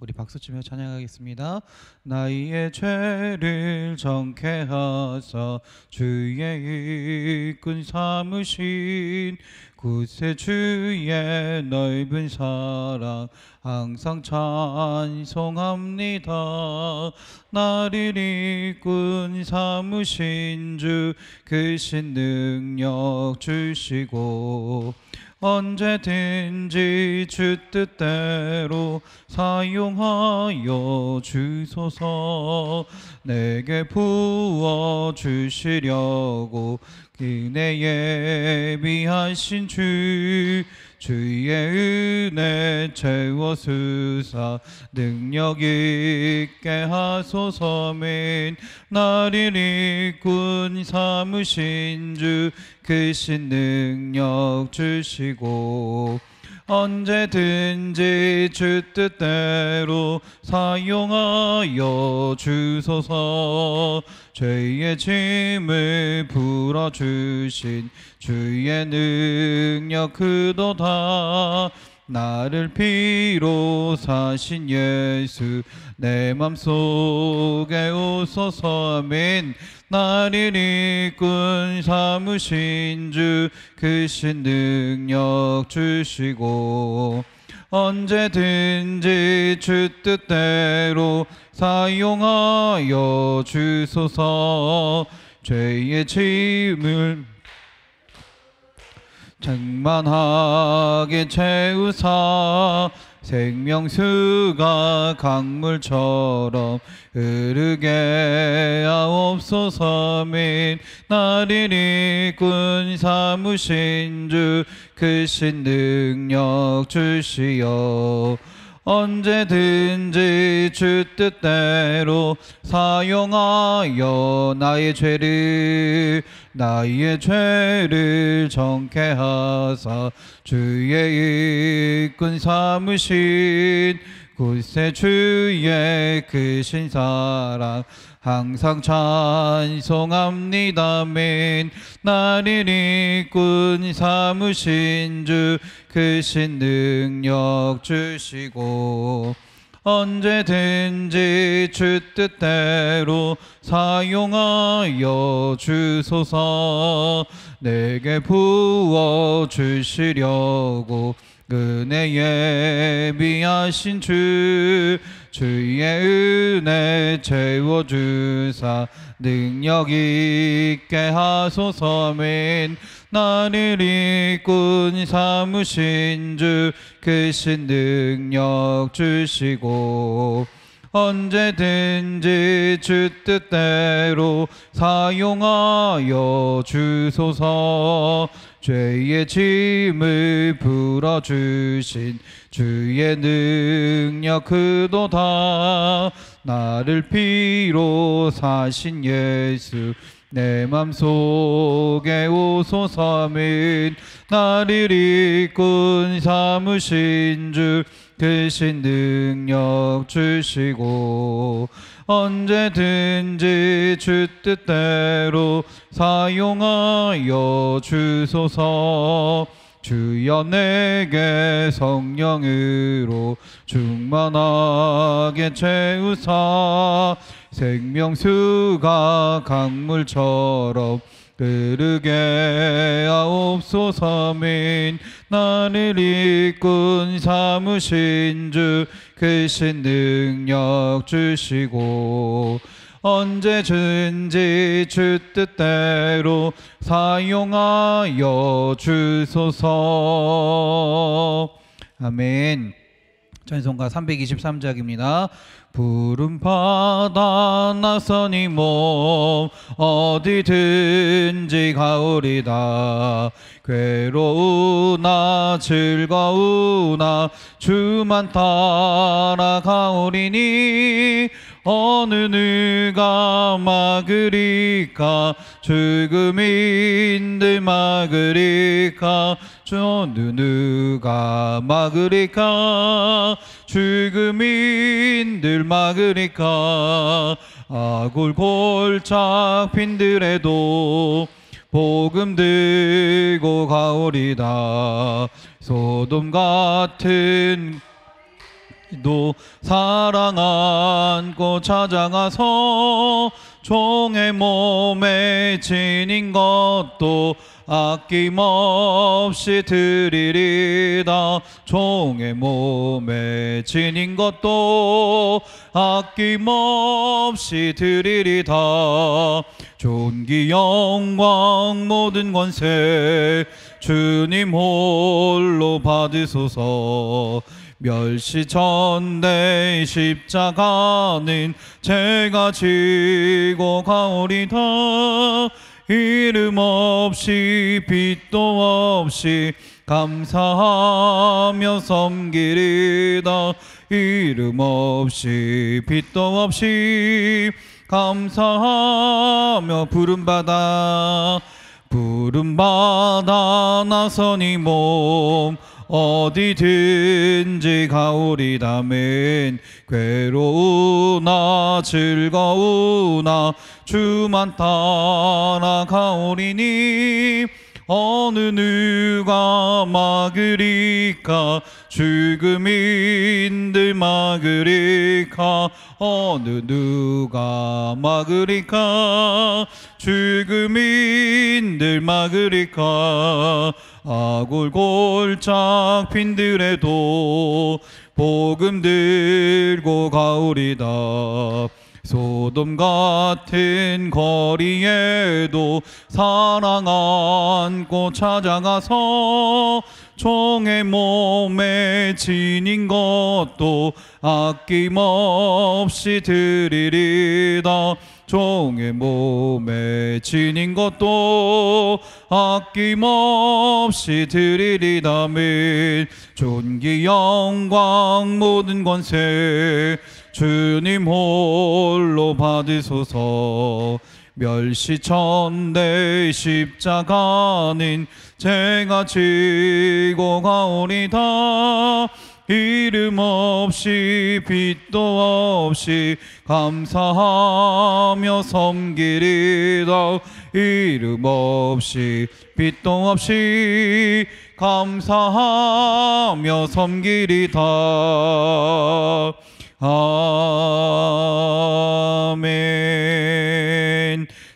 우리 박수치며 찬양하겠습니다. 나의 죄를 정케 하사 주의 일꾼 삼으신 구세주의 넓은 사랑 항상 찬송합니다. 나를 일꾼 삼으신 주 크신 능력 주시고 언제든지 주 뜻대로 사용하여 주소서. 내게 부어주시려고 은혜 예비하신 주의 은혜 채워주사 능력 있게 하소서멘. 나를 일꾼 삼으신 주 크신 능력 주시고 언제든지 주 뜻대로 사용하여 주소서. 죄의 짐을 풀어주신 주의 능력 크도다. 나를 피로 사신 예수 내 맘속에 오소서. 아멘. 나를 일꾼 삼으신 주 크신 능력 주시고 언제든지 주 뜻대로 사용하여 주소서. 죄의 짐을 충만하게 채우사 생명수가 강물처럼 흐르게 하옵소서. 민 나를 일꾼 삼으신 주 크신 능력 주시어 언제든지 주 뜻대로 사용하여 나의 죄를 정케 하사 주의 일꾼 삼으신 구세주의 크신 사랑 항상 찬송합니다. 멘. 나를 일꾼 삼으신 주 크신 능력 주시고 언제든지 주 뜻대로 사용하여 주소서. 내게 부어주시려고 은혜 예비하신 주의 은혜 채워주사 능력 있게 하소서. 아멘. 나를 일꾼 삼으신 주 크신 능력 주시고 언제든지 주 뜻대로 사용하여 주소서. 죄의 짐을 풀어주신 주의 능력 크도다. 나를 피로 사신 예수 내 맘속에 오소서. 아멘. 나를 일꾼 삼으신 주 크신 능력 주시고 언제든지 주 뜻대로 사용하여 주소서. 주여 내게 성령으로 충만하게 채우사 생명수가 강물처럼 흐르게 하옵소서. 아멘. 나를 일꾼 삼으신 주 크신 능력 주시고 언제든지 주 뜻대로 사용하여 주소서. 아멘. 찬송가 323작입니다. 푸른 바다 나선이 몸 어디든지 가오리다. 괴로우나 즐거우나 주만 따라가오리니 어느 누가 막으리까 죽음인들 막으리까 어느 누가 막으리까 죽음인들 막으리까 아굴 골짝 빈들에도 복음 들고 가오리다. 소돔 같은 도 사랑 안고 찾아가서 종의 몸에 지닌 것도 아낌없이 드리리다. 종의 몸에 지닌 것도 아낌없이 드리리다. 존귀 영광 모든 권세 주님 홀로 받으소서. 멸시천대 십자가는 제가 지고 가오리다. 이름 없이 빛도 없이 감사하며 섬기리다. 이름 없이 빛도 없이 감사하며 부름받아 나서니 몸 어디든지 가오리다멘. 괴로우나 즐거우나 주만 따라 가오리니 어느 누가 막으리까 죽음인들 막으리까. 어느 누가 막으리까 죽음인들 막으리까. 아골골짝 빈들에도 복음 들고 가오리다. 소돔 같은 거리에도 사랑 안고 찾아가서 종의 몸에 지닌 것도 아낌없이 드리리다. 종의 몸에 지닌 것도 아낌없이 드리리다멘. 존귀 영광 모든 권세 주님 홀로 받으소서. 멸시천대 십자가는 제가 지고 가오리다. 이름 없이 빛도 없이 감사하며 섬기리다. 이름 없이 빛도 없이 감사하며 섬기리다. 아멘.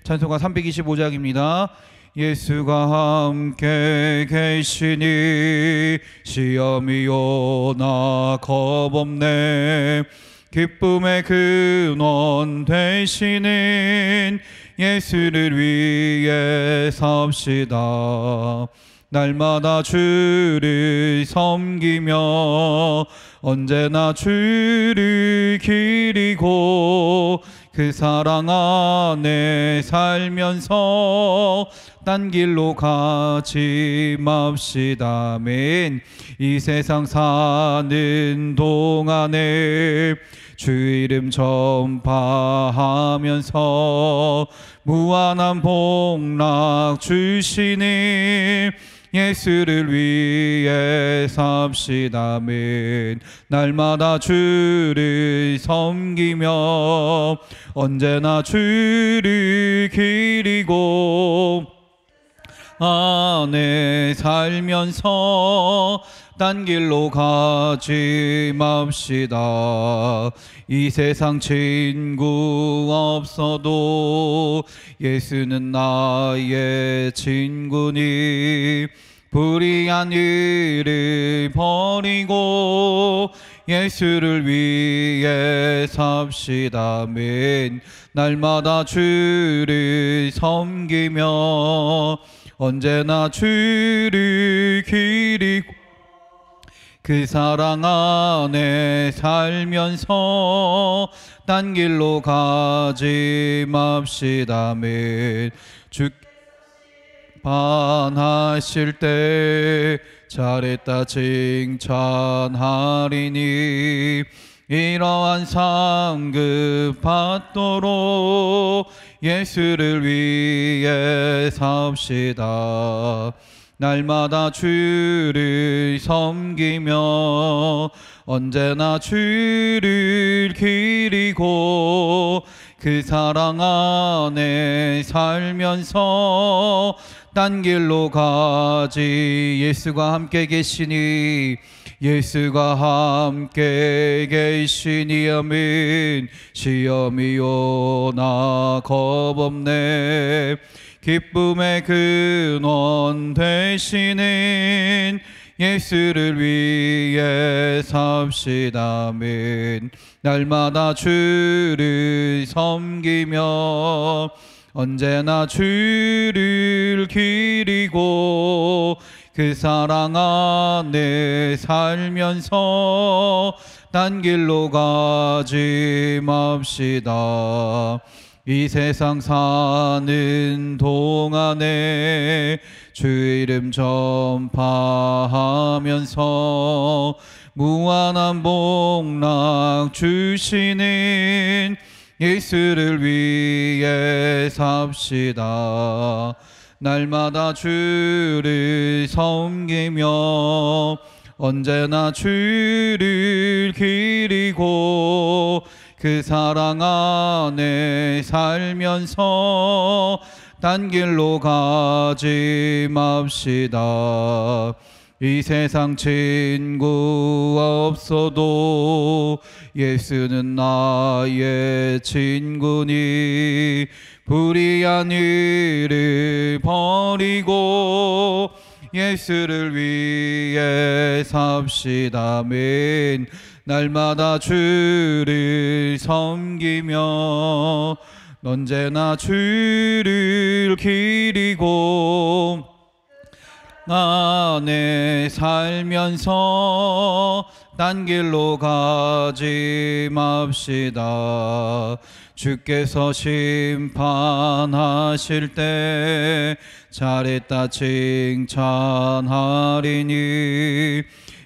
찬송가 325장입니다. 예수가 함께 계시니 시험이 오나 겁없네. 기쁨의 근원 되시는 예수를 위해 삽시다. 날마다 주를 섬기며 언제나 주를 기리고 그 사랑 안에 살면서 딴 길로 가지 맙시다. 아멘. 이 세상 사는 동안에 주 이름 전파하면서 무한한 복락 주시니 예수를 위해 삽시다. 아멘. 날마다 주를 섬기며 언제나 주를 기리고 안에 살면서 딴 길로 가지 맙시다. 이 세상 친구 없어도 예수는 나의 친구니 불의한 일을 버리고 예수를 위해 삽시다. 아멘. 날마다 주를 섬기며 언제나 주를 기리고 그 사랑 안에 살면서 딴 길로 가지 맙시다. 아멘. 주께서 심판하실 때 잘했다 칭찬하리니 이러한 상급 받도록 예수를 위해 삽시다. 날마다 주를 섬기며 언제나 주를 기리고 그 사랑 안에 살면서 딴 길로 가지 예수가 함께 계시니 예수가 함께 계시니 아멘. 시험이 오나 겁없네. 기쁨의 근원 되시는 예수를 위해 삽시다 아멘. 날마다 주를 섬기며 언제나 주를 기리고 그 사랑 안에 살면서 딴 길로 가지 맙시다. 이 세상 사는 동안에 주 이름 전파하면서 무한한 복락 주시는 예수를 위해 삽시다. 날마다 주를 섬기며 언제나 주를 기리고 그 사랑 안에 살면서 딴 길로 가지 맙시다. 이 세상 친구 없어도 예수는 나의 친구니 불의한 일을 버리고 예수를 위해 삽시다 아멘. 날마다 주를 섬기며 언제나 주를 기리고 안에 살면서 딴 길로 가지 맙시다. 주께서 심판하실 때 잘했다 칭찬하리니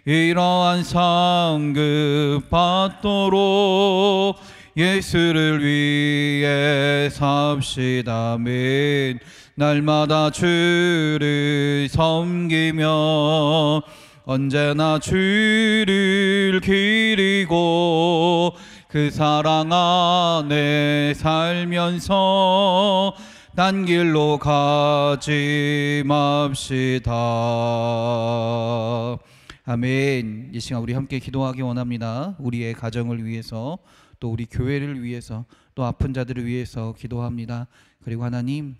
이러한 상급 받도록 예수를 위해 삽시다 아멘. 날마다 주를 섬기며 언제나 주를 기리고 그 사랑 안에 살면서 딴 길로 가지 맙시다 아멘. 이 시간 우리 함께 기도하기 원합니다. 우리의 가정을 위해서 또 우리 교회를 위해서 또 아픈 자들을 위해서 기도합니다. 그리고 하나님,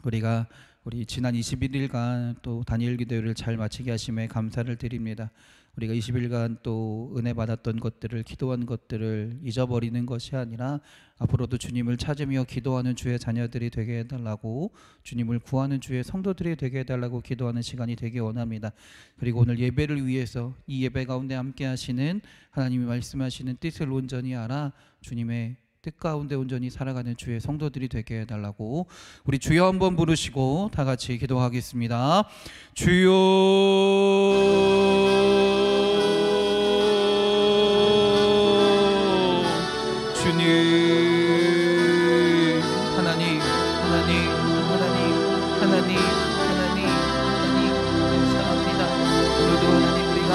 우리가 우리 지난 21일간 또 다니엘 기도회를 잘 마치게 하심에 감사를 드립니다. 우리가 20일간 또 은혜 받았던 것들을, 기도한 것들을 잊어버리는 것이 아니라 앞으로도 주님을 찾으며 기도하는 주의 자녀들이 되게 해달라고, 주님을 구하는 주의 성도들이 되게 해달라고 기도하는 시간이 되기 원합니다. 그리고 오늘 예배를 위해서 이 예배 가운데 함께 하시는 하나님이 말씀하시는 뜻을 온전히 알아 주님의 뜻 가운데 온전히 살아가는 주의 성도들이 되게 해달라고 우리 주여 한번 부르시고 다 같이 기도하겠습니다. 주여, 주님, 하나님, 하나님, 하나님, 하나님, 하나님, 하나님, 감사합니다. 오늘도 하나님 우리가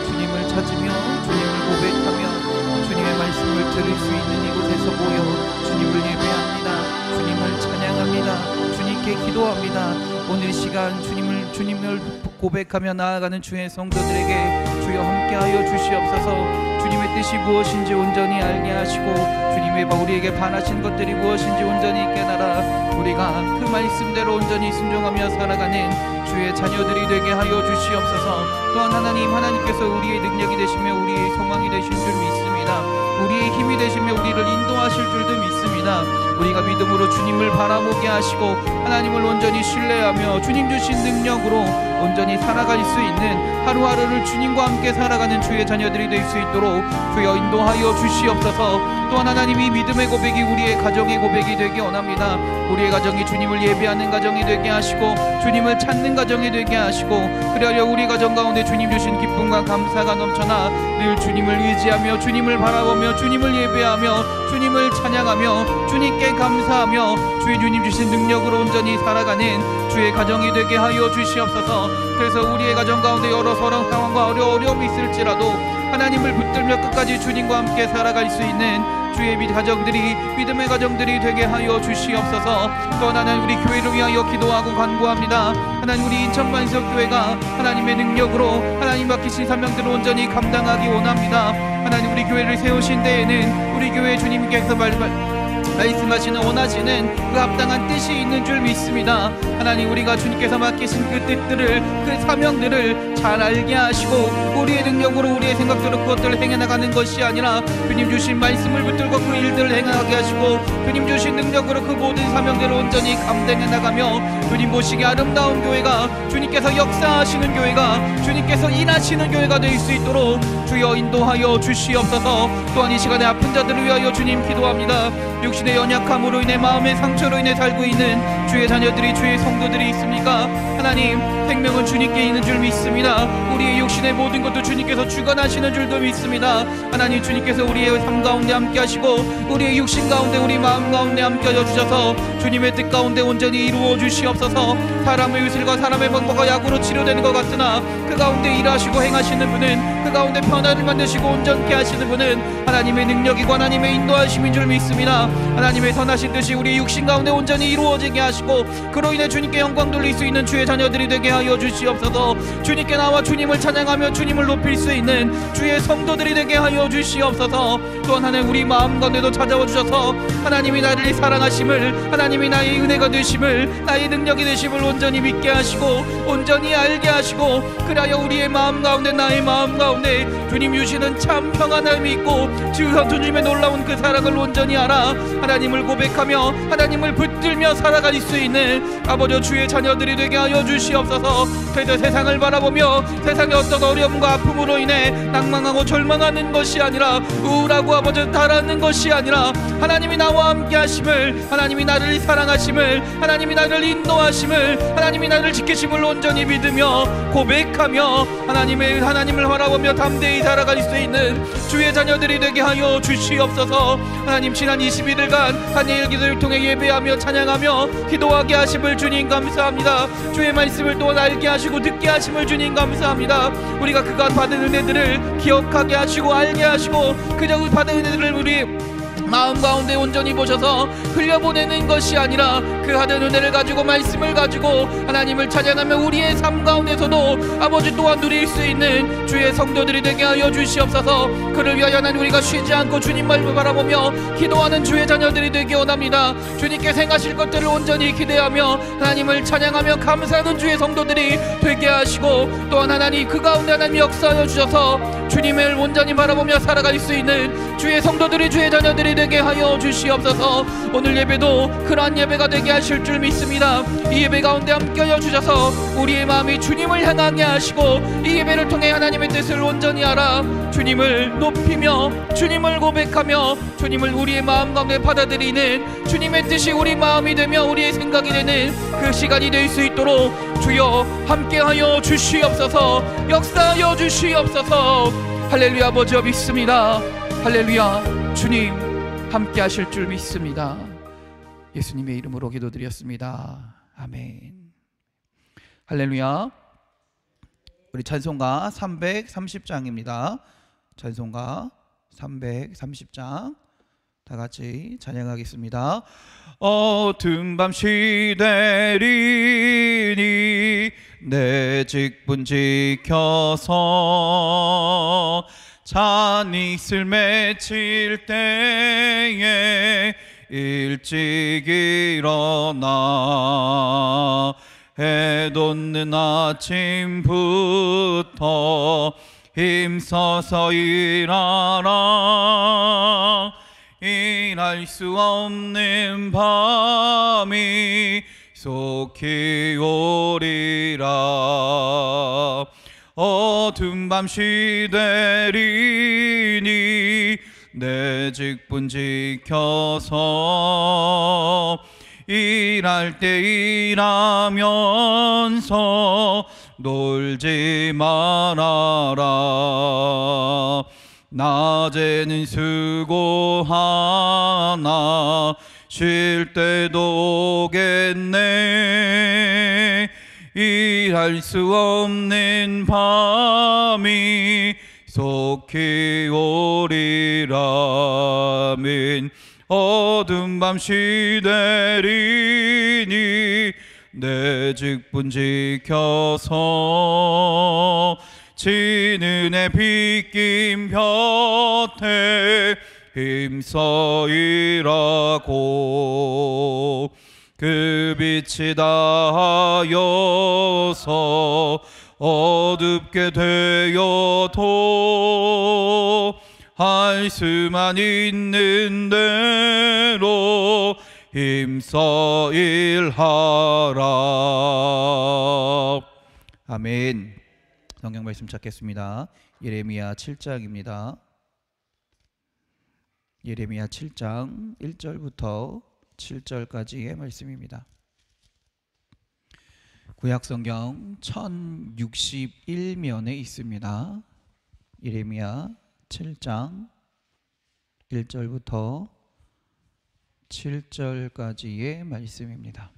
주님을 찾으며 주님을 고백하며 주님의 말씀을 들을 수 있는 이곳에서 모여 주님을 예배합니다. 주님을 찬양합니다. 주님께 기도합니다. 오늘 시간 주님을 고백하며 나아가는 주의 성도들에게 주여 함께하여 주시옵소서. 주님의 뜻이 무엇인지 온전히 알게 하시고 주님의 우리에게 바라신 것들이 무엇인지 온전히 깨달아 우리가 그 말씀대로 온전히 순종하며 살아가는 주의 자녀들이 되게 하여 주시옵소서. 또한 하나님께서 우리의 능력이 되시며 우리의 소망이 되신 줄 믿습니다. 우리의 힘이 되시며 우리를 인도하실 줄도 믿습니다. 우리가 믿음으로 주님을 바라보게 하시고 하나님을 온전히 신뢰하며 주님 주신 능력으로 온전히 살아갈 수 있는 하루하루를 주님과 함께 살아가는 주의 자녀들이 될 수 있도록 주여 인도하여 주시옵소서. 또한 하나님이 믿음의 고백이 우리의 가정의 고백이 되기 원합니다. 우리의 가정이 주님을 예배하는 가정이 되게 하시고 주님을 찾는 가정이 되게 하시고 그리하여 우리 가정 가운데 주님 주신 기쁨과 감사가 넘쳐나 늘 주님을 의지하며 주님을 바라보며 주님을 예배하며 주님을 찬양하며 주님께 감사하며 주님 주신 능력으로 온전히 살아가는 주의 가정이 되게 하여 주시옵소서. 그래서 우리의 가정 가운데 여러 상황과 어려움이 있을지라도 하나님을 붙들며 끝까지 주님과 함께 살아갈 수 있는 주의 가정들이, 믿음의 가정들이 되게 하여 주시옵소서. 또한 하나님, 우리 교회를 위하여 기도하고 간구합니다. 하나님, 우리 인천만석교회가 하나님의 능력으로 하나님 맡기신 사명들을 온전히 감당하기 원합니다. 하나님, 우리 교회를 세우신 데에는 우리 교회 주님께서 말씀하시는, 원하시는 그 합당한 뜻이 있는 줄 믿습니다. 하나님, 우리가 주님께서 맡기신 그 뜻들을, 그 사명들을 잘 알게 하시고 우리의 능력으로, 우리의 생각대로 그것들을 행해나가는 것이 아니라 주님 주신 말씀을 붙들고 그 일들을 행하게 하시고 주님 주신 능력으로 그 모든 사명들을 온전히 감당해나가며 주님 보시기에 아름다운 교회가, 주님께서 역사하시는 교회가, 주님께서 일하시는 교회가 될 수 있도록 주여 인도하여 주시옵소서. 또한 이 시간에 아픈 자들을 위하여 주님 기도합니다. 육신의 연약함으로 인해, 마음의 상처로 인해 살고 있는 주의 자녀들이, 주의 성도들이 있습니까? 하나님, 생명은 주님께 있는 줄 믿습니다. 우리의 육신의 모든 것도 주님께서 주관하시는 줄도 믿습니다. 하나님, 주님께서 우리의 삶 가운데 함께 하시고 우리의 육신 가운데, 우리 마음 가운데 함께 하여 주셔서 주님의 뜻 가운데 온전히 이루어 주시옵소서. 사람의 의술과 사람의 방법과 약으로 치료되는 것 같으나 그 가운데 일하시고 행하시는 분은, 그 가운데 변화를 만드시고 온전케 하시는 분은 하나님의 능력이고 하나님의 인도하심인 줄 믿습니다. 하나님의 선하신 뜻이 우리 육신 가운데 온전히 이루어지게 하시고 그로 인해 주님께 영광 돌릴 수 있는 주의 자녀들이 되게 하여 주시옵소서. 주님께 나와 주님을 찬양하며 주님을 높일 수 있는 주의 성도들이 되게 하여 주시옵소서. 또한 하나님, 우리 마음 가운데도 찾아와 주셔서 하나님이 나를 사랑하심을, 하나님이 나의 은혜가 되심을, 나의 능력이 되심을 온전히 믿게 하시고 온전히 알게 하시고, 그리하여 우리의 마음 가운데, 나의 마음 가운데 주님 주시는 참 평안함이 있고 주님의 놀라운 그 사랑을 온전히 알아 하나님을 고백하며 하나님을 붙들며 살아갈 수 있는 아버지 주의 자녀들이 되게 하여 주시옵소서. 그래서 세상을 바라보며 세상의 어떤 어려움과 아픔으로 인해 낭망하고 절망하는 것이 아니라, 우울하고 아버지 달아는 것이 아니라, 하나님이 나와 함께 하심을, 하나님이 나를 사랑하심을, 하나님이 나를 인도하심을, 하나님이 나를 지키심을 온전히 믿으며 고백하며 하나님을 바라보며 담대히 살아갈 수 있는 주의 자녀들이 되게 하여 주시옵소서. 하나님, 지난 21일간 다니엘 기도를 통해 예배하며 찬양하며 기도하게 하심을 주님 감사합니다. 주의 말씀을 또한 알게 하시고 듣게 하심을 주님 감사합니다. 우리가 그간 받은 은혜들을 기억하게 하시고 알게 하시고 그저 그 받은 은혜들을 우리 마음 가운데 온전히 보셔서 흘려보내는 것이 아니라 그 하는 은혜를 가지고, 말씀을 가지고 하나님을 찬양하며 우리의 삶 가운데서도 아버지 또한 누릴 수 있는 주의 성도들이 되게 하여 주시옵소서. 그를 위하여 하나님, 우리가 쉬지 않고 주님만을 바라보며 기도하는 주의 자녀들이 되기 원합니다. 주님께서 행하실 것들을 온전히 기대하며 하나님을 찬양하며 감사하는 주의 성도들이 되게 하시고, 또한 하나님 그 가운데 하나님 역사하여 주셔서 주님을 온전히 바라보며 살아갈 수 있는 주의 성도들이, 주의 자녀들이 되게 하여 주시옵소서. 오늘 예배도 그러한 예배가 되게 하실 줄 믿습니다. 이 예배 가운데 함께 하여 주셔서 우리의 마음이 주님을 향하게 하시고 이 예배를 통해 하나님의 뜻을 온전히 알아 주님을 높이며 주님을 고백하며 주님을 우리의 마음 가운데 받아들이는 주님의 뜻이 우리 마음이 되며 우리의 생각이 되는 그 시간이 될 수 있도록 주여 함께하여 주시옵소서. 역사하여 주시옵소서. 할렐루야. 아버지 믿습니다. 할렐루야. 주님 함께 하실 줄 믿습니다. 예수님의 이름으로 기도드렸습니다. 아멘. 할렐루야. 우리 찬송가 330장입니다. 찬송가 330장 다 같이 찬양하겠습니다. 어두운 밤 시대리니 내 직분 지켜서 잔이슬 맺힐 때에 일찍 일어나 해 돋는 아침부터 힘써서 일하라. 일할 수 없는 밤이 속히 오리라. 어두운 밤 시대리니 내 직분 지켜서 일할 때 일하면서 놀지 말아라. 낮에는 수고하나 쉴 때도 오겠네. 일할 수 없는 밤이 속히 오리라. 민 어둠 밤시 되리니 내 직분 지켜서 진은의 빗김 곁에 힘써 일하고 그 빛이 닿아여서 어둡게 되어도 할 수만 있는 대로 힘써 일하라. 아멘. 성경 말씀 찾겠습니다. 예레미야 7장입니다. 예레미야 7장 1절부터 7절까지의 말씀입니다. 구약성경 1061면에 있습니다. 예레미야 7장 1절부터 7절까지의 말씀입니다.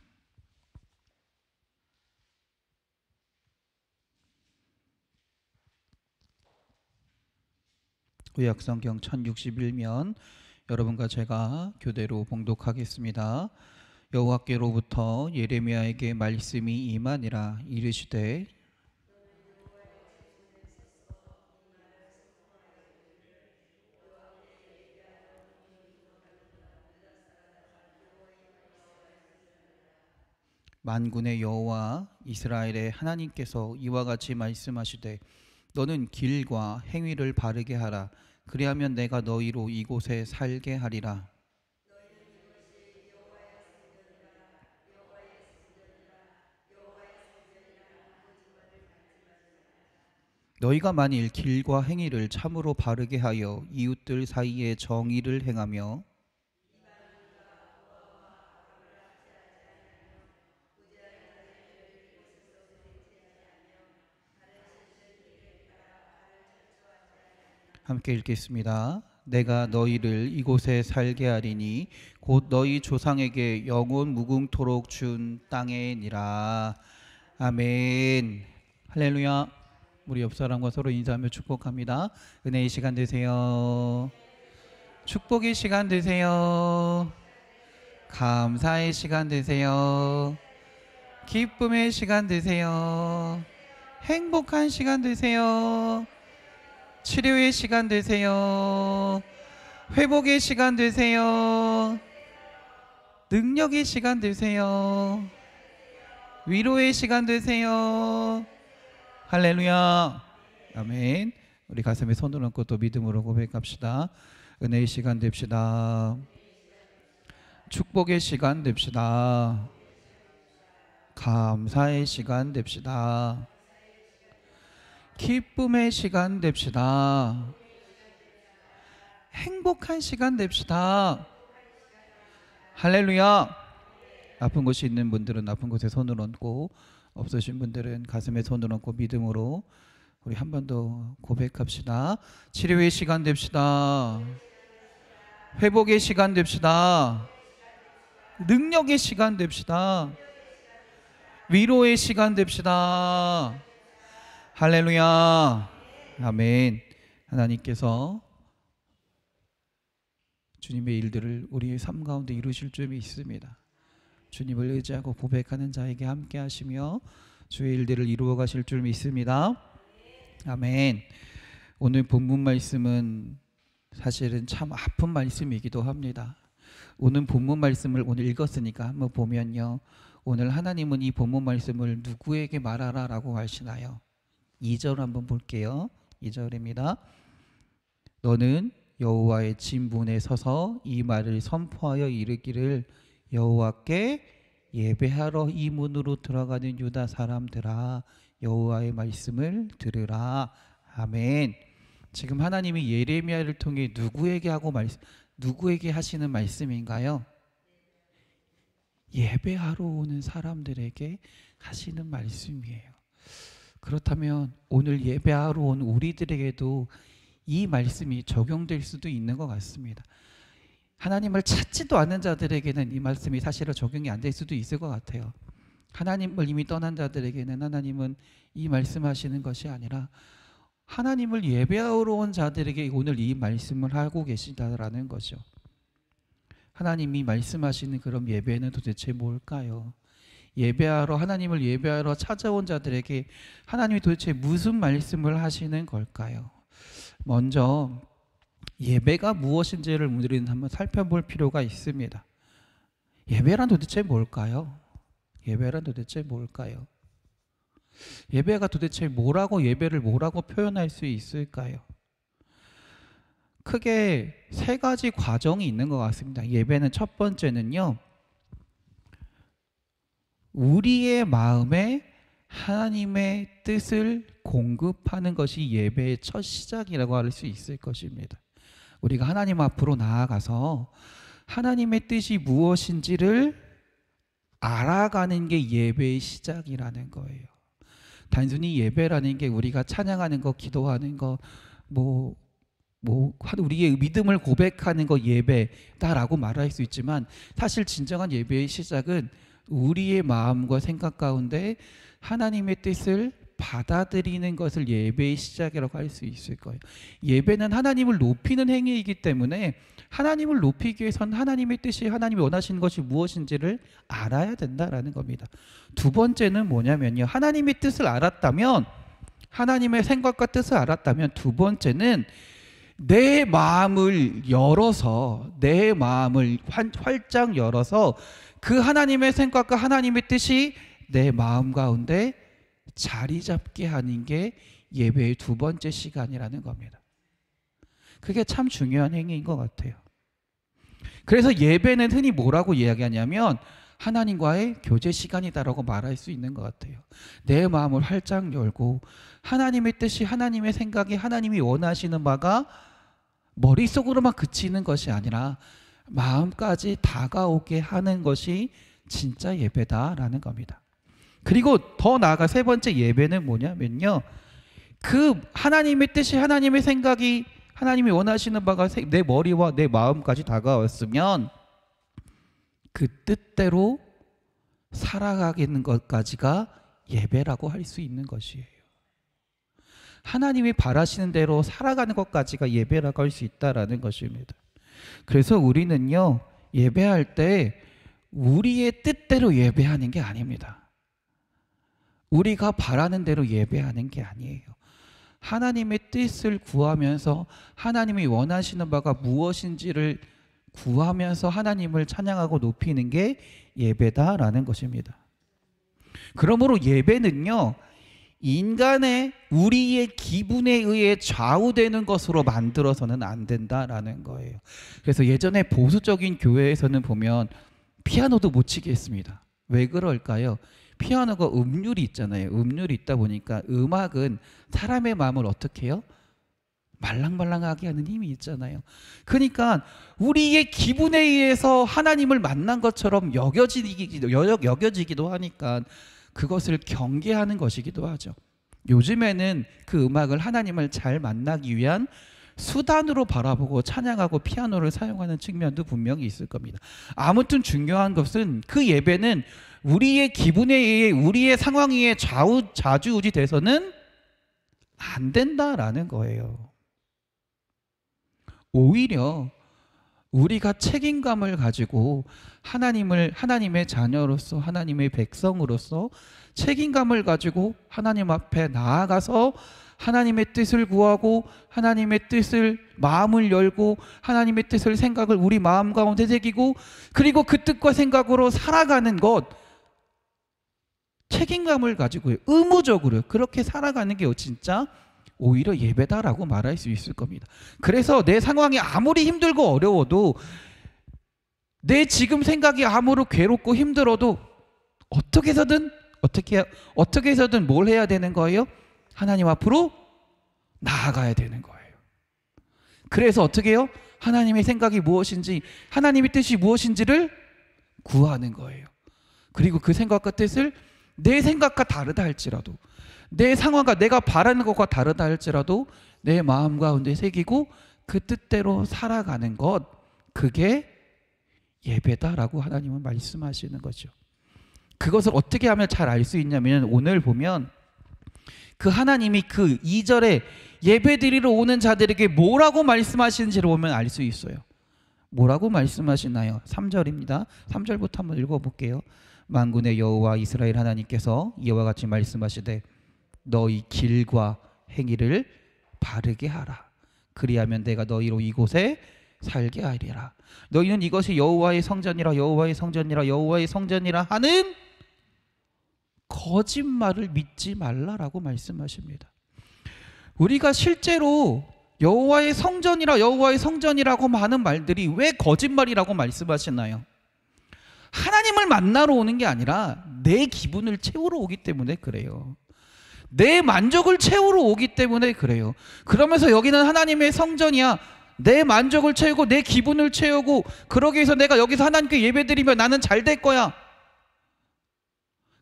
구약성경 1061면 여러분과 제가 교대로 봉독하겠습니다. 여호와께로부터 예레미야에게 말씀이 임하니라. 이르시되 만군의 여호와 이스라엘의 하나님께서 이와 같이 말씀하시되 너는 길과 행위를 바르게 하라. 그리하면 내가 너희로 이곳에 살게 하리라. 너희가 만일 길과 행위를 참으로 바르게 하여 이웃들 사이에 정의를 행하며 함께 읽겠습니다. 내가 너희를 이곳에 살게 하리니 곧 너희 조상에게 영원 무궁토록 준 땅에니라. 아멘. 할렐루야. 우리 옆 사람과 서로 인사하며 축복합니다. 은혜의 시간 되세요. 축복의 시간 되세요. 감사의 시간 되세요. 기쁨의 시간 되세요. 행복한 시간 되세요. 치료의 시간 되세요. 회복의 시간 되세요. 능력의 시간 되세요. 위로의 시간 되세요. 할렐루야. 아멘. 우리 가슴에 손을 얹고 또 믿음으로 고백합시다. 은혜의 시간 됩시다. 축복의 시간 됩시다. 감사의 시간 됩시다. 기쁨의 시간 됩시다. 행복한 시간 됩시다. 할렐루야. 아픈 곳이 있는 분들은 아픈 곳에 손을 얹고 없으신 분들은 가슴에 손을 얹고 믿음으로 우리 한 번 더 고백합시다. 치료의 시간 됩시다. 회복의 시간 됩시다. 능력의 시간 됩시다. 위로의 시간 됩시다. 할렐루야. 아멘. 하나님께서 주님의 일들을 우리의 삶 가운데 이루실 줄 믿습니다. 주님을 의지하고 고백하는 자에게 함께 하시며 주의 일들을 이루어 가실 줄 믿습니다. 아멘. 오늘 본문 말씀은 사실은 참 아픈 말씀이기도 합니다. 오늘 본문 말씀을 오늘 읽었으니까 한번 보면요, 오늘 하나님은 이 본문 말씀을 누구에게 말하라 라고 하시나요? 2절 한번 볼게요. 2절입니다. 너는 여호와의 진문에 서서 이 말을 선포하여 이르기를 여호와께 예배하러 이 문으로 들어가는 유다 사람들아 여호와의 말씀을 들으라. 아멘. 지금 하나님이 예레미야를 통해 누구에게 하시는 말씀인가요? 예배하러 오는 사람들에게 하시는 말씀이에요. 그렇다면 오늘 예배하러 온 우리들에게도 이 말씀이 적용될 수도 있는 것 같습니다. 하나님을 찾지도 않는 자들에게는 이 말씀이 사실은 적용이 안 될 수도 있을 것 같아요. 하나님을 이미 떠난 자들에게는 하나님은 이 말씀하시는 것이 아니라 하나님을 예배하러 온 자들에게 오늘 이 말씀을 하고 계시다라는 거죠. 하나님이 말씀하시는 그런 예배는 도대체 뭘까요? 하나님을 예배하러 찾아온 자들에게 하나님이 도대체 무슨 말씀을 하시는 걸까요? 먼저 예배가 무엇인지를 우리는 한번 살펴볼 필요가 있습니다. 예배란 도대체 뭘까요? 예배란 도대체 뭘까요? 예배가 도대체 예배를 뭐라고 표현할 수 있을까요? 크게 세 가지 과정이 있는 것 같습니다. 예배는 첫 번째는요, 우리의 마음에 하나님의 뜻을 공급하는 것이 예배의 첫 시작이라고 할 수 있을 것입니다. 우리가 하나님 앞으로 나아가서 하나님의 뜻이 무엇인지를 알아가는 게 예배의 시작이라는 거예요. 단순히 예배라는 게 우리가 찬양하는 거, 기도하는 거, 우리의 믿음을 고백하는 거 예배다라고 말할 수 있지만, 사실 진정한 예배의 시작은 우리의 마음과 생각 가운데 하나님의 뜻을 받아들이는 것을 예배의 시작이라고 할 수 있을 거예요. 예배는 하나님을 높이는 행위이기 때문에 하나님을 높이기 위해서는 하나님의 뜻이, 하나님이 원하시는 것이 무엇인지를 알아야 된다라는 겁니다. 두 번째는 뭐냐면요, 하나님의 뜻을 알았다면, 하나님의 생각과 뜻을 알았다면, 두 번째는 내 마음을 열어서, 내 마음을 활짝 열어서 그 하나님의 생각과 하나님의 뜻이 내 마음 가운데 자리 잡게 하는 게 예배의 두 번째 시간이라는 겁니다. 그게 참 중요한 행위인 것 같아요. 그래서 예배는 흔히 뭐라고 이야기하냐면 하나님과의 교제 시간이다라고 말할 수 있는 것 같아요. 내 마음을 활짝 열고 하나님의 뜻이, 하나님의 생각이, 하나님이 원하시는 바가 머릿속으로만 그치는 것이 아니라 마음까지 다가오게 하는 것이 진짜 예배다라는 겁니다. 그리고 더 나아가 세 번째 예배는 뭐냐면요, 그 하나님의 뜻이, 하나님의 생각이, 하나님이 원하시는 바가 내 머리와 내 마음까지 다가왔으면 그 뜻대로 살아가는 것까지가 예배라고 할 수 있는 것이에요. 하나님이 바라시는 대로 살아가는 것까지가 예배라고 할 수 있다라는 것입니다. 그래서 우리는요, 예배할 때 우리의 뜻대로 예배하는 게 아닙니다. 우리가 바라는 대로 예배하는 게 아니에요. 하나님의 뜻을 구하면서 하나님이 원하시는 바가 무엇인지를 구하면서 하나님을 찬양하고 높이는 게 예배다라는 것입니다. 그러므로 예배는요, 인간의, 우리의 기분에 의해 좌우되는 것으로 만들어서는 안 된다라는 거예요. 그래서 예전에 보수적인 교회에서는 보면 피아노도 못 치게 했습니다. 왜 그럴까요? 피아노가 음률이 있잖아요. 음률이 있다 보니까 음악은 사람의 마음을 어떻게 해요? 말랑말랑하게 하는 힘이 있잖아요. 그러니까 우리의 기분에 의해서 하나님을 만난 것처럼 여겨지기도 하니까 그것을 경계하는 것이기도 하죠. 요즘에는 그 음악을 하나님을 잘 만나기 위한 수단으로 바라보고 찬양하고 피아노를 사용하는 측면도 분명히 있을 겁니다. 아무튼 중요한 것은 그 예배는 우리의 기분에 의해, 우리의 상황에 의해 좌지우지 돼서는 안 된다라는 거예요. 오히려 우리가 책임감을 가지고 하나님의 자녀로서, 하나님의 백성으로서 책임감을 가지고 하나님 앞에 나아가서 하나님의 뜻을 구하고 하나님의 뜻을, 마음을 열고 하나님의 뜻을, 생각을 우리 마음 가운데 새기고 그리고 그 뜻과 생각으로 살아가는 것, 책임감을 가지고 의무적으로 그렇게 살아가는 게 진짜 오히려 예배다라고 말할 수 있을 겁니다. 그래서 내 상황이 아무리 힘들고 어려워도, 내 지금 생각이 아무리 괴롭고 힘들어도 어떻게 해서든 뭘 해야 되는 거예요? 하나님 앞으로 나아가야 되는 거예요. 그래서 어떻게 해요? 하나님의 생각이 무엇인지, 하나님의 뜻이 무엇인지를 구하는 거예요. 그리고 그 생각과 뜻을 내 생각과 다르다 할지라도, 내 상황과 내가 바라는 것과 다르다 할지라도 내 마음 가운데 새기고 그 뜻대로 살아가는 것, 그게 예배다라고 하나님은 말씀하시는 거죠. 그것을 어떻게 하면 잘 알 수 있냐면, 오늘 보면 그 하나님이 그 2절에 예배 드리러 오는 자들에게 뭐라고 말씀하시는지를 보면 알 수 있어요. 뭐라고 말씀하시나요? 3절입니다. 3절부터 한번 읽어볼게요. 만군의 여호와 이스라엘 하나님께서 이와 같이 말씀하시되 너희 길과 행위를 바르게 하라. 그리하면 내가 너희로 이곳에 살게 하리라. 너희는 이것이 여호와의 성전이라 여호와의 성전이라 여호와의 성전이라 하는 거짓말을 믿지 말라라고 말씀하십니다. 우리가 실제로 여호와의 성전이라 여호와의 성전이라고 하는 말들이 왜 거짓말이라고 말씀하시나요? 하나님을 만나러 오는 게 아니라 내 기분을 채우러 오기 때문에 그래요. 내 만족을 채우러 오기 때문에 그래요. 그러면서 여기는 하나님의 성전이야. 내 만족을 채우고 내 기분을 채우고 그러기 위해서 내가 여기서 하나님께 예배드리면 나는 잘 될 거야.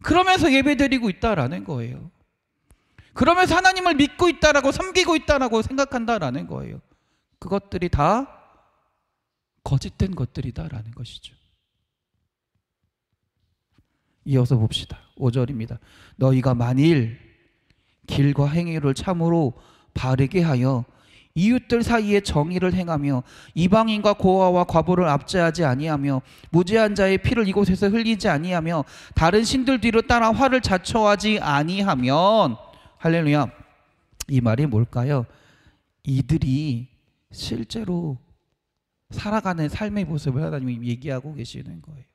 그러면서 예배드리고 있다라는 거예요. 그러면서 하나님을 믿고 있다라고 섬기고 있다라고 생각한다라는 거예요. 그것들이 다 거짓된 것들이다라는 것이죠. 이어서 봅시다. 5절입니다. 너희가 만일 길과 행위를 참으로 바르게 하여 이웃들 사이에 정의를 행하며 이방인과 고아와 과부를 압제하지 아니하며 무죄한 자의 피를 이곳에서 흘리지 아니하며 다른 신들 뒤로 따라 화를 자초하지 아니하면, 할렐루야, 이 말이 뭘까요? 이들이 실제로 살아가는 삶의 모습을 하나님이 얘기하고 계시는 거예요.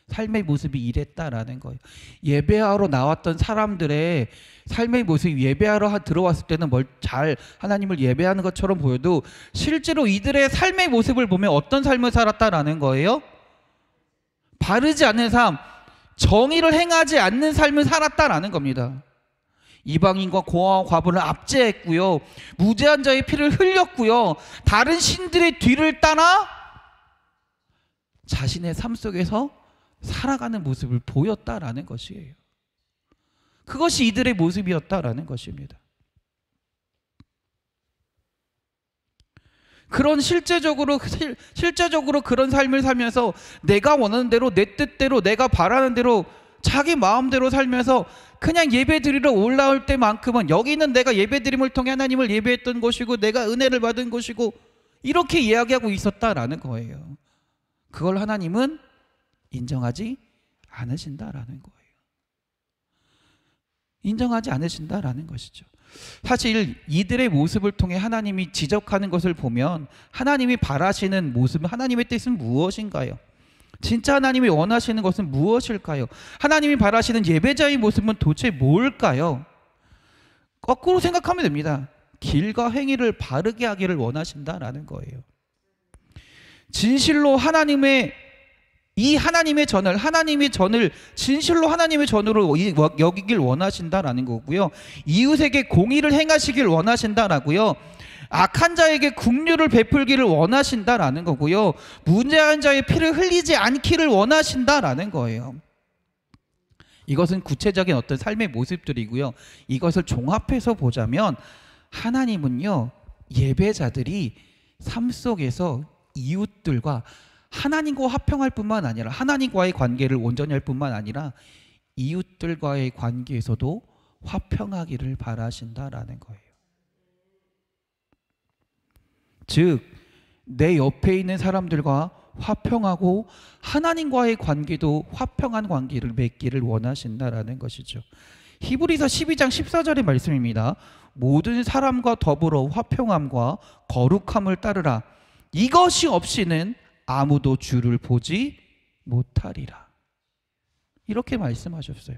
삶의 모습이 이랬다라는 거예요. 예배하러 나왔던 사람들의 삶의 모습이 예배하러 들어왔을 때는 잘 하나님을 예배하는 것처럼 보여도 실제로 이들의 삶의 모습을 보면 어떤 삶을 살았다라는 거예요? 바르지 않는 삶, 정의를 행하지 않는 삶을 살았다라는 겁니다. 이방인과 고아와 과부를 압제했고요, 무죄한 자의 피를 흘렸고요, 다른 신들의 뒤를 따라 자신의 삶 속에서 살아가는 모습을 보였다라는 것이에요. 그것이 이들의 모습이었다라는 것입니다. 그런 실제적으로 그런 삶을 살면서 내가 원하는 대로 내 뜻대로 내가 바라는 대로 자기 마음대로 살면서 그냥 예배드리러 올라올 때만큼은 여기는 내가 예배드림을 통해 하나님을 예배했던 곳이고 내가 은혜를 받은 곳이고 이렇게 이야기하고 있었다라는 거예요. 그걸 하나님은 인정하지 않으신다라는 거예요. 인정하지 않으신다라는 것이죠. 사실 이들의 모습을 통해 하나님이 지적하는 것을 보면 하나님이 바라시는 모습, 하나님의 뜻은 무엇인가요? 진짜 하나님이 원하시는 것은 무엇일까요? 하나님이 바라시는 예배자의 모습은 도대체 뭘까요? 거꾸로 생각하면 됩니다. 길과 행위를 바르게 하기를 원하신다라는 거예요. 진실로 하나님의 전을 진실로 하나님의 전으로 여기길 원하신다라는 거고요. 이웃에게 공의를 행하시길 원하신다라고요. 악한 자에게 긍휼을 베풀기를 원하신다라는 거고요. 무죄한 자의 피를 흘리지 않기를 원하신다라는 거예요. 이것은 구체적인 어떤 삶의 모습들이고요. 이것을 종합해서 보자면 하나님은요, 예배자들이 삶 속에서 이웃들과 하나님과 화평할 뿐만 아니라 하나님과의 관계를 온전히 할 뿐만 아니라 이웃들과의 관계에서도 화평하기를 바라신다라는 거예요. 즉, 내 옆에 있는 사람들과 화평하고 하나님과의 관계도 화평한 관계를 맺기를 원하신다라는 것이죠. 히브리서 12장 14절의 말씀입니다. 모든 사람과 더불어 화평함과 거룩함을 따르라. 이것이 없이는 아무도 주를 보지 못하리라. 이렇게 말씀하셨어요.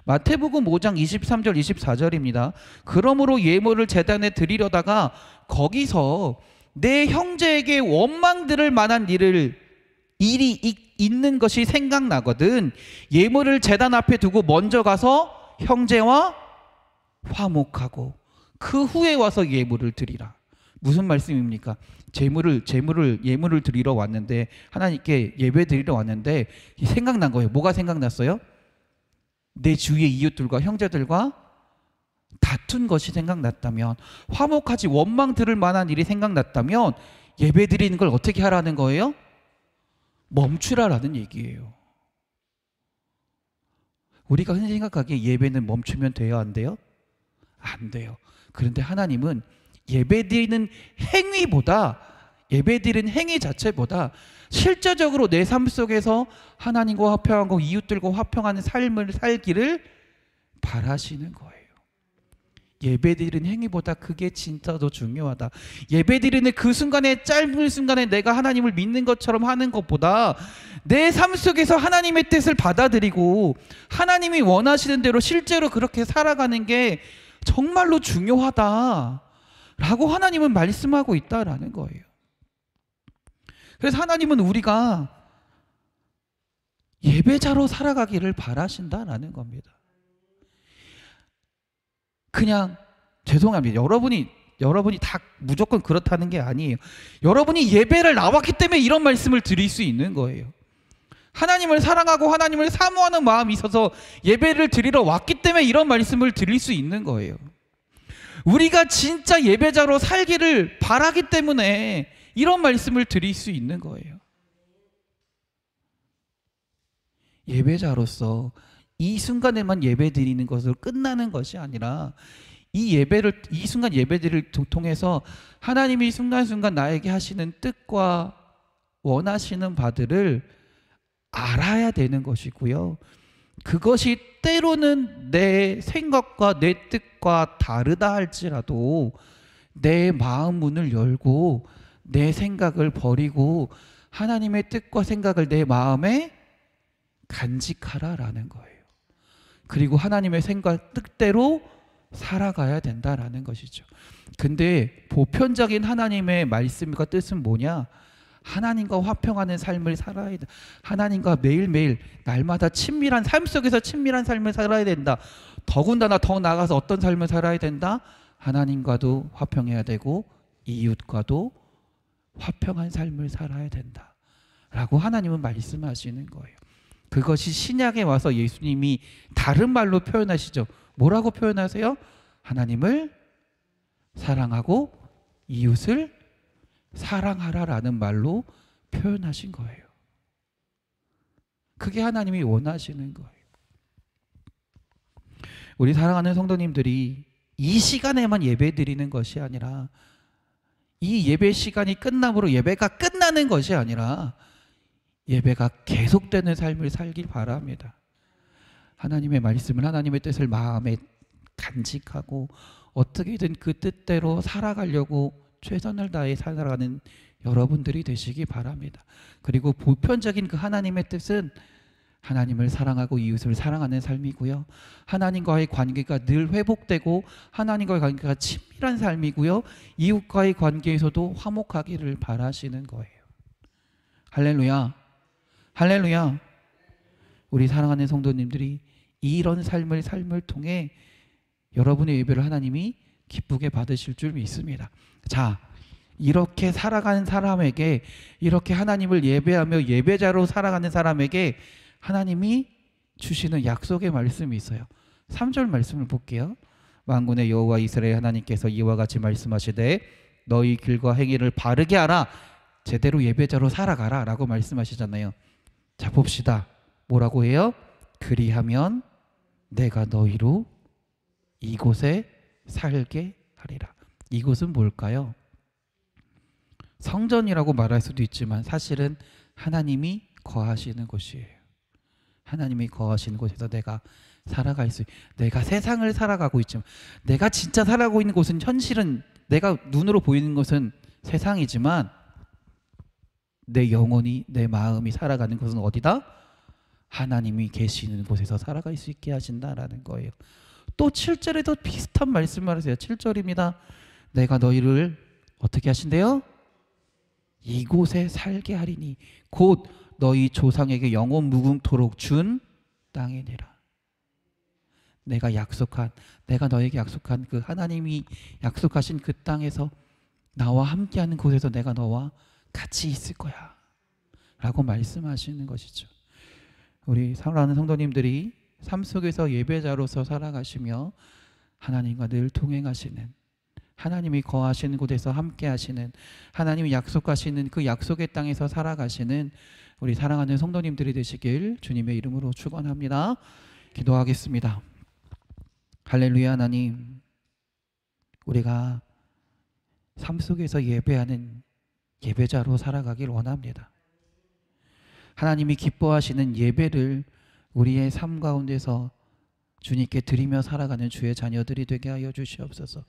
마태복음 5장 23절 24절입니다. 그러므로 예물을 제단에 드리려다가 거기서 내 형제에게 원망 들을 만한 일이 있는 것이 생각나거든 예물을 제단 앞에 두고 먼저 가서 형제와 화목하고 그 후에 와서 예물을 드리라. 무슨 말씀입니까? 예물을 드리러 왔는데, 하나님께 예배 드리러 왔는데 생각난 거예요. 뭐가 생각났어요? 내 주위의 이웃들과 형제들과 다툰 것이 생각났다면, 화목하지 원망 들을 만한 일이 생각났다면 예배 드리는 걸 어떻게 하라는 거예요? 멈추라라는 얘기예요. 우리가 흔히 생각하기에 예배는 멈추면 돼요, 안 돼요? 안 돼요. 그런데 하나님은 예배드리는 행위 자체보다 실제적으로 내 삶 속에서 하나님과 화평하고 이웃들과 화평하는 삶을 살기를 바라시는 거예요. 예배드리는 행위보다 그게 진짜 더 중요하다. 예배드리는 그 순간에, 짧은 순간에 내가 하나님을 믿는 것처럼 하는 것보다 내 삶 속에서 하나님의 뜻을 받아들이고 하나님이 원하시는 대로 실제로 그렇게 살아가는 게 정말로 중요하다 라고 하나님은 말씀하고 있다라는 거예요. 그래서 하나님은 우리가 예배자로 살아가기를 바라신다라는 겁니다. 그냥 죄송합니다. 여러분이 다 무조건 그렇다는 게 아니에요. 여러분이 예배를 나왔기 때문에 이런 말씀을 드릴 수 있는 거예요. 하나님을 사랑하고 하나님을 사모하는 마음이 있어서 예배를 드리러 왔기 때문에 이런 말씀을 드릴 수 있는 거예요. 우리가 진짜 예배자로 살기를 바라기 때문에 이런 말씀을 드릴 수 있는 거예요. 예배자로서 이 순간에만 예배 드리는 것으로 끝나는 것이 아니라 이 순간 예배들을 통해서 하나님이 순간순간 나에게 하시는 뜻과 원하시는 바들을 알아야 되는 것이고요. 그것이 때로는 내 생각과 내 뜻과 다르다 할지라도 내 마음 문을 열고 내 생각을 버리고 하나님의 뜻과 생각을 내 마음에 간직하라라는 거예요. 그리고 하나님의 생각 뜻대로 살아가야 된다라는 것이죠. 근데 보편적인 하나님의 말씀과 뜻은 뭐냐? 하나님과 화평하는 삶을 살아야 된다. 하나님과 매일매일 날마다 친밀한 삶 속에서 친밀한 삶을 살아야 된다. 더군다나 더 나아가서 어떤 삶을 살아야 된다? 하나님과도 화평해야 되고 이웃과도 화평한 삶을 살아야 된다 라고 하나님은 말씀하시는 거예요. 그것이 신약에 와서 예수님이 다른 말로 표현하시죠. 뭐라고 표현하세요? 하나님을 사랑하고 이웃을 사랑하라라는 말로 표현하신 거예요. 그게 하나님이 원하시는 거예요. 우리 사랑하는 성도님들이 이 시간에만 예배 드리는 것이 아니라 이 예배 시간이 끝남으로 예배가 끝나는 것이 아니라 예배가 계속되는 삶을 살길 바랍니다. 하나님의 말씀을, 하나님의 뜻을 마음에 간직하고 어떻게든 그 뜻대로 살아가려고 최선을 다해 살아가는 여러분들이 되시기 바랍니다. 그리고 보편적인 그 하나님의 뜻은 하나님을 사랑하고 이웃을 사랑하는 삶이고요. 하나님과의 관계가 늘 회복되고 하나님과의 관계가 친밀한 삶이고요. 이웃과의 관계에서도 화목하기를 바라시는 거예요. 할렐루야. 할렐루야. 우리 사랑하는 성도님들이 이런 삶을 통해 여러분의 예배를 하나님이 기쁘게 받으실 줄 믿습니다. 자, 이렇게 살아가는 사람에게, 이렇게 하나님을 예배하며 예배자로 살아가는 사람에게 하나님이 주시는 약속의 말씀이 있어요. 3절 말씀을 볼게요. 만군의 여호와 이스라엘 하나님께서 이와 같이 말씀하시되 너희 길과 행위를 바르게 하라. 제대로 예배자로 살아가라 라고 말씀하시잖아요. 자, 봅시다. 뭐라고 해요? 그리하면 내가 너희로 이곳에 살게 하리라. 이곳은 뭘까요? 성전이라고 말할 수도 있지만 사실은 하나님이 거하시는 곳이에요. 하나님이 거하시는 곳에서 내가 살아갈 수, 내가 세상을 살아가고 있지만 내가 진짜 살아가고 있는 곳은, 현실은 내가 눈으로 보이는 것은 세상이지만 내 영혼이, 내 마음이 살아가는 곳은 어디다? 하나님이 계시는 곳에서 살아갈 수 있게 하신다라는 거예요. 또 7절에도 비슷한 말씀을 하세요. 7절입니다. 내가 너희를 어떻게 하신대요? 이곳에 살게 하리니 곧 너희 조상에게 영원 무궁토록 준 땅이니라. 내가 너에게 약속한 그 하나님이 약속하신 그 땅에서 나와 함께하는 곳에서 내가 너와 같이 있을 거야 라고 말씀하시는 것이죠. 우리 사랑하는 성도님들이 삶 속에서 예배자로서 살아가시며 하나님과 늘 동행하시는, 하나님이 거하시는 곳에서 함께 하시는, 하나님이 약속하시는 그 약속의 땅에서 살아가시는 우리 사랑하는 성도님들이 되시길 주님의 이름으로 축원합니다. 기도하겠습니다. 할렐루야. 하나님, 우리가 삶 속에서 예배하는 예배자로 살아가길 원합니다. 하나님이 기뻐하시는 예배를 우리의 삶 가운데서 주님께 드리며 살아가는 주의 자녀들이 되게 하여 주시옵소서.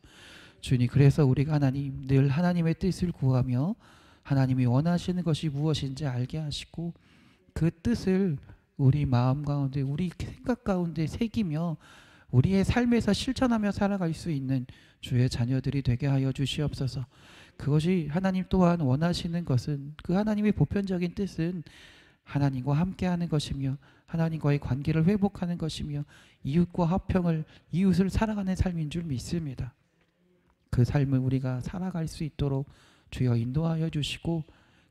주님, 그래서 우리가 하나님 늘 하나님의 뜻을 구하며 하나님이 원하시는 것이 무엇인지 알게 하시고 그 뜻을 우리 마음 가운데 우리 생각 가운데 새기며 우리의 삶에서 실천하며 살아갈 수 있는 주의 자녀들이 되게 하여 주시옵소서. 그것이 하나님 또한 원하시는 것은 그 하나님의 보편적인 뜻은 하나님과 함께하는 것이며 하나님과의 관계를 회복하는 것이며 이웃과 화평을 이웃을 살아가는 삶인 줄 믿습니다. 그 삶을 우리가 살아갈 수 있도록 주여 인도하여 주시고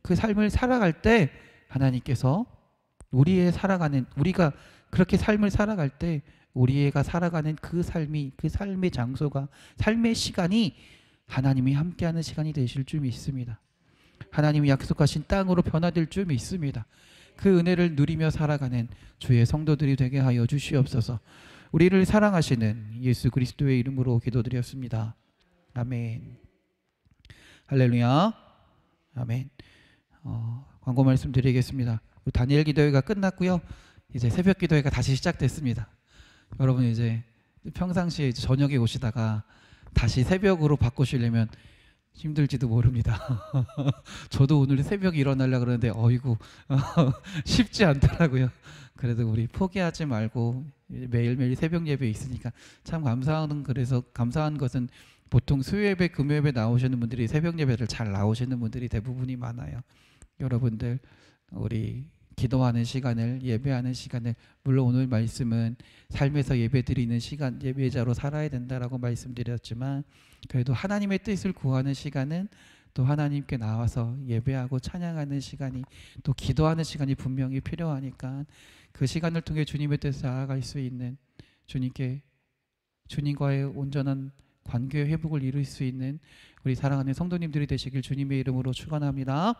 그 삶을 살아갈 때 하나님께서 우리가 그렇게 삶을 살아갈 때 우리가 살아가는 그 삶이 그 삶의 장소가 삶의 시간이 하나님이 함께하는 시간이 되실 줄 믿습니다. 하나님이 약속하신 땅으로 변화될 줄 믿습니다. 그 은혜를 누리며 살아가는 주의 성도들이 되게 하여 주시옵소서. 우리를 사랑하시는 예수 그리스도의 이름으로 기도드렸습니다. 아멘. 할렐루야. 아멘. 광고 말씀 드리겠습니다. 다니엘 기도회가 끝났고요. 이제 새벽 기도회가 다시 시작됐습니다. 여러분 이제 평상시에 이제 저녁에 오시다가 다시 새벽으로 바꾸시려면 힘들지도 모릅니다. 저도 오늘 새벽에 일어나려고 그러는데 어이구 쉽지 않더라고요. 그래도 우리 포기하지 말고 매일매일 새벽 예배 있으니까 참 감사한 것은 보통 수요예배 금요예배 나오시는 분들이 새벽 예배를 잘 나오시는 분들이 대부분이 많아요. 여러분들 우리 기도하는 시간을 예배하는 시간을 물론 오늘 말씀은 삶에서 예배드리는 시간 예배자로 살아야 된다라고 말씀드렸지만 그래도 하나님의 뜻을 구하는 시간은 또 하나님께 나와서 예배하고 찬양하는 시간이 또 기도하는 시간이 분명히 필요하니까 그 시간을 통해 주님의 뜻을 알아갈 수 있는 주님과의 온전한 관계의 회복을 이룰 수 있는 우리 사랑하는 성도님들이 되시길 주님의 이름으로 축원합니다.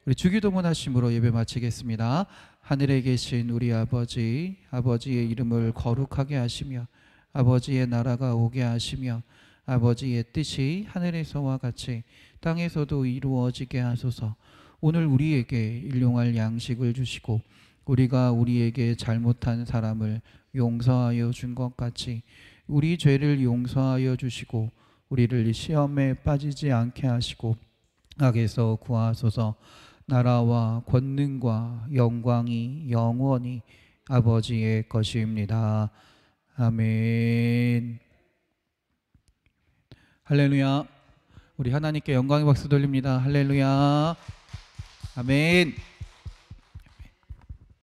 우리 주기도문 하심으로 예배 마치겠습니다. 하늘에 계신 우리 아버지, 아버지의 이름을 거룩하게 하시며 아버지의 나라가 오게 하시며 아버지의 뜻이 하늘에서와 같이 땅에서도 이루어지게 하소서. 오늘 우리에게 일용할 양식을 주시고 우리가 우리에게 잘못한 사람을 용서하여 준 것 같이 우리 죄를 용서하여 주시고 우리를 시험에 빠지지 않게 하시고 악에서 구하소서. 나라와 권능과 영광이 영원히 아버지의 것입니다. 아멘. 할렐루야. 우리 하나님께 영광의 박수 돌립니다. 할렐루야. 아멘.